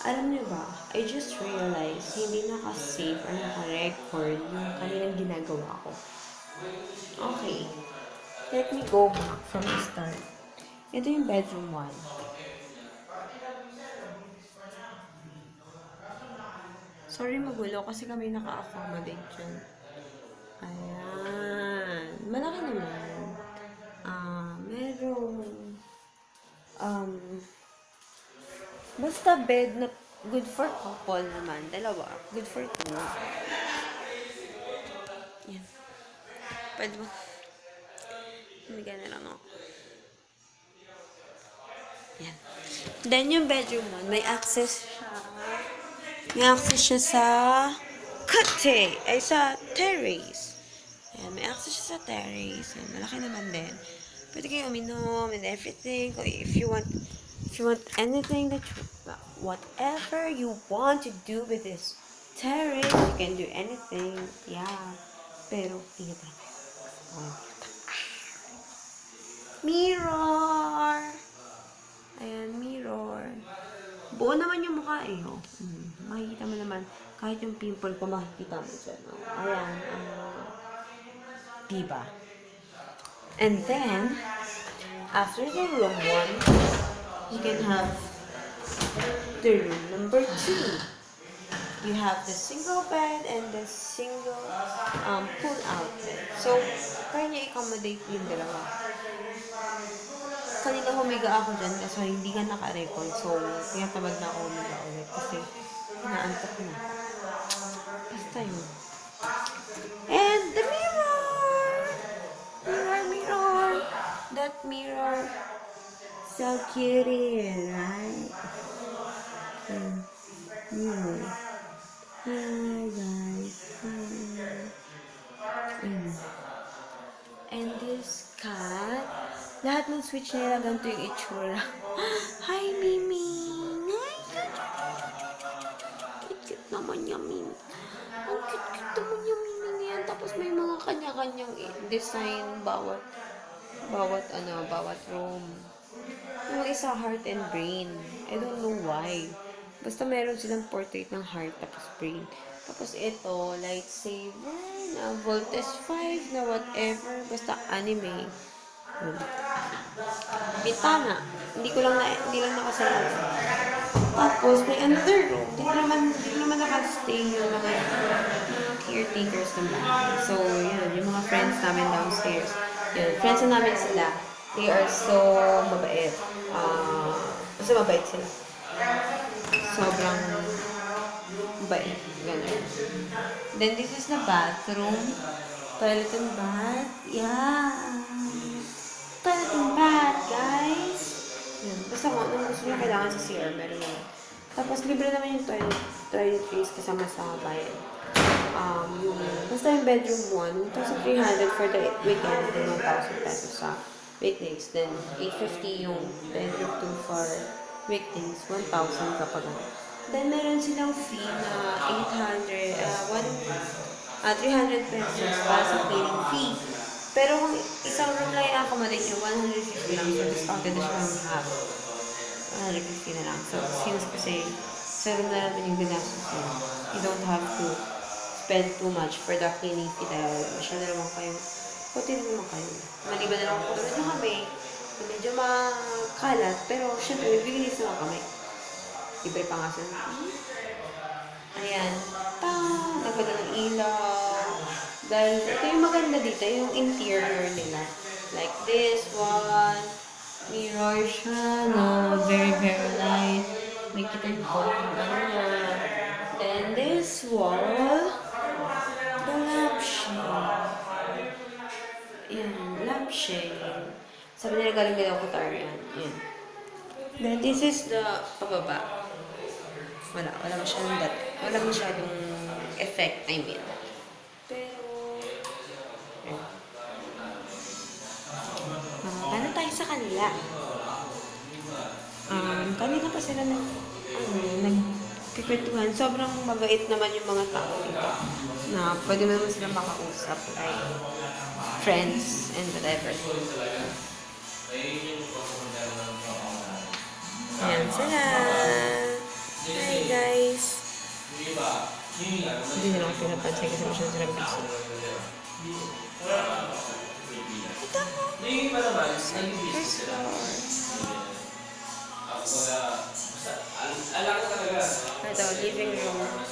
Alam niyo ba, I just realized hindi naka-save or naka-record yung kanilang ginagawa ko. Okay, let me go back from the start. Ito yung bedroom 1. Sorry magulo kasi kami naka-accommodate dyan. Ayan. Malaki naman. Merong um, basta bed na good for couple naman. Dalawa. Good for two. Yan. Pwede ba? Humiga na lang ako. Yan. Then yung bedroom 1, may access siya. May access siya sa kate. Ay, sa terrace. Ayan, may access siya sa terrace. Ayan, malaki naman din. Pwede kayo uminom and everything. If you want anything that you, whatever you want to do with this terrace, you can do anything. Yeah. Pero, ingat lang kayo. Oh. Mirror! Ayan, mirror. Buo naman yung mukha eh, oh. Makikita mo naman, kahit yung pimple ko, makikita mo dyan, oh. Ayan, diba? And then, after the room 1, you can have the room number 2. You have the single bed and the single pull-out bed. So, kaya niya accommodate yung dalawa. Kanina humiga ako dyan kasi hindi ka naka-record. So, tinatamad na ako humiga ulit kasi inaantok na. Basta yun. And the mirror! Mirror! That mirror. So cutie, right? Mirror. Hi, guys. Hi. And this cat, lahat ng switch nila ganito yung itsura. Hi, Mimi! Cute naman niya, Mimi. Ang cute naman niya, Mimi niyan. Tapos may mga kanya-kanyang design bawat room. Yung isa, heart and brain. I don't know why. Basta meron silang portrait ng heart tapos brain. Tapos ito, lightsaber, na Voltes 5, na whatever. Basta anime. Bitana. Hindi lang nakasalat. Tapos may another room. Hindi naman nakastay yung mga caretakers ng bahay. So, yun, yung mga friends namin downstairs. Yun, friends na namin sila. They are so mabait. Basta mabait sila. Sobrang mabait. Ganun. Then, this is the bathroom. Toilet and bath. Yeah. Toilet and bath, guys. Yan. Basta kung anong gusto nyo kailangan sa CR, meron naman. Tapos, libre naman yung toiletries kasama sa bayan. Basta yung bedroom 1, 1,300 for the weekend, then 1,000 pesos sa weekdays. Then, 850 yung bedroom 2 for weekdays, 1,000 kapag ano. Then, meron silang fee na 300 pesos para sa cleaning fee. Pero kung isang room lang yung accommodate nyo, 150 lang. So, discounted na siya ng half. 150 na lang. So, since kasi sa room na naman yung ginastos nyo, you don't have to spend too much for the cleaning fee dahil masyado naman kayo. Kunti naman kayo. Maliban na lang kung tulad nyo kami, medyo makalat, pero syempre, bibilis naman kami. Libre pa nga sa ayan. Naganda ng ilaw. Dahil ito yung maganda dito, yung interior nila. Like this one. Mirror siya na very, very light. May kita yung niya. Then this wall, the lampshade. Yan, lampshade. Sabi nila galing ko tar yan. Yan. Then this is the pababa. Wala masyadong effect, I mean. Pero, paano tayo sa kanila? Kanina pa sila nagkikwentuhan. Sobrang mabait naman yung mga tao dito. Na pwede naman sila makausap. Like, friends and whatever. Ayan sila. Hi. guys. Hindi nila ako pinapansin kasi masyadong sila busy. Ito mo. First floor. Ito, living room.